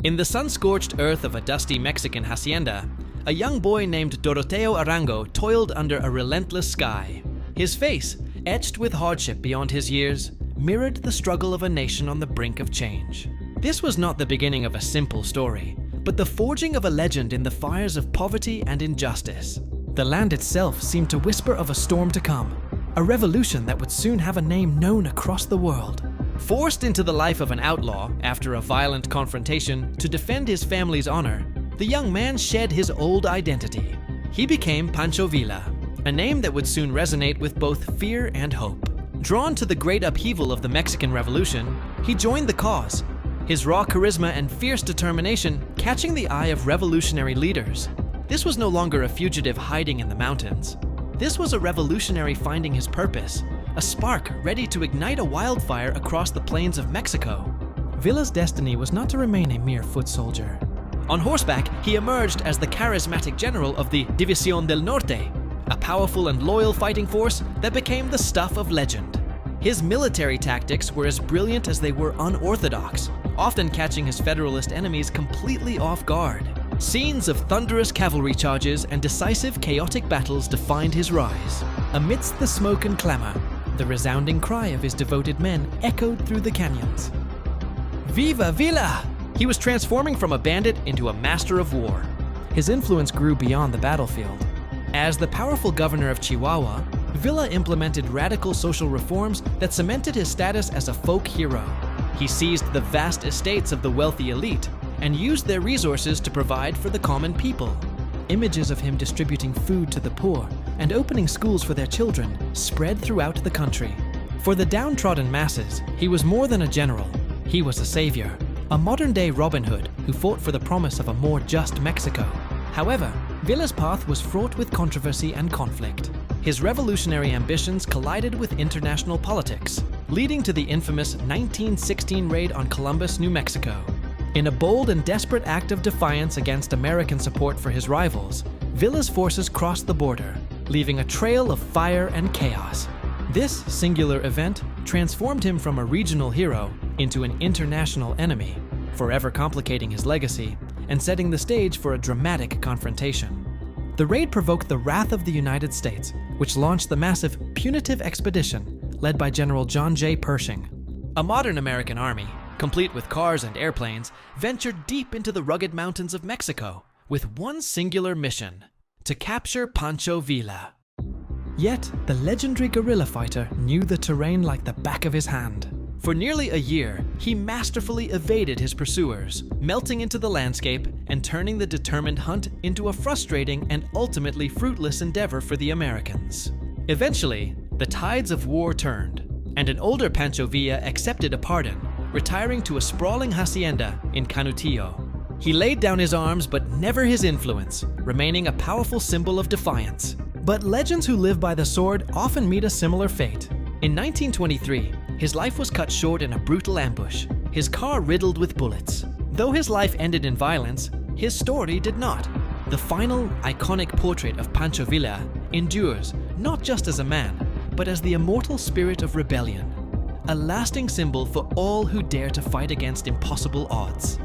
In the sun-scorched earth of a dusty Mexican hacienda, a young boy named Doroteo Arango toiled under a relentless sky. His face, etched with hardship beyond his years, mirrored the struggle of a nation on the brink of change. This was not the beginning of a simple story, but the forging of a legend in the fires of poverty and injustice. The land itself seemed to whisper of a storm to come, a revolution that would soon have a name known across the world. Forced into the life of an outlaw after a violent confrontation to defend his family's honor, the young man shed his old identity. He became Pancho Villa, a name that would soon resonate with both fear and hope. Drawn to the great upheaval of the Mexican Revolution, he joined the cause, his raw charisma and fierce determination catching the eye of revolutionary leaders. This was no longer a fugitive hiding in the mountains. This was a revolutionary finding his purpose, a spark ready to ignite a wildfire across the plains of Mexico. Villa's destiny was not to remain a mere foot soldier. On horseback, he emerged as the charismatic general of the División del Norte, a powerful and loyal fighting force that became the stuff of legend. His military tactics were as brilliant as they were unorthodox, often catching his federalist enemies completely off guard. Scenes of thunderous cavalry charges and decisive chaotic battles defined his rise. Amidst the smoke and clamor, the resounding cry of his devoted men echoed through the canyons. Viva Villa! He was transforming from a bandit into a master of war. His influence grew beyond the battlefield. As the powerful governor of Chihuahua, Villa implemented radical social reforms that cemented his status as a folk hero. He seized the vast estates of the wealthy elite and used their resources to provide for the common people. Images of him distributing food to the poor and opening schools for their children spread throughout the country. For the downtrodden masses, he was more than a general. He was a savior, a modern-day Robin Hood who fought for the promise of a more just Mexico. However, Villa's path was fraught with controversy and conflict. His revolutionary ambitions collided with international politics, leading to the infamous 1916 raid on Columbus, New Mexico. In a bold and desperate act of defiance against American support for his rivals, Villa's forces crossed the border, leaving a trail of fire and chaos. This singular event transformed him from a regional hero into an international enemy, forever complicating his legacy and setting the stage for a dramatic confrontation. The raid provoked the wrath of the United States, which launched the massive punitive expedition led by General John J. Pershing. A modern American army, complete with cars and airplanes, ventured deep into the rugged mountains of Mexico with one singular mission: to capture Pancho Villa. Yet, the legendary guerrilla fighter knew the terrain like the back of his hand. For nearly a year, he masterfully evaded his pursuers, melting into the landscape and turning the determined hunt into a frustrating and ultimately fruitless endeavor for the Americans. Eventually, the tides of war turned, and an older Pancho Villa accepted a pardon, retiring to a sprawling hacienda in Canutillo. He laid down his arms but never his influence, remaining a powerful symbol of defiance. But legends who live by the sword often meet a similar fate. In 1923, his life was cut short in a brutal ambush, his car riddled with bullets. Though his life ended in violence, his story did not. The final, iconic portrait of Pancho Villa endures not just as a man, but as the immortal spirit of rebellion, a lasting symbol for all who dare to fight against impossible odds.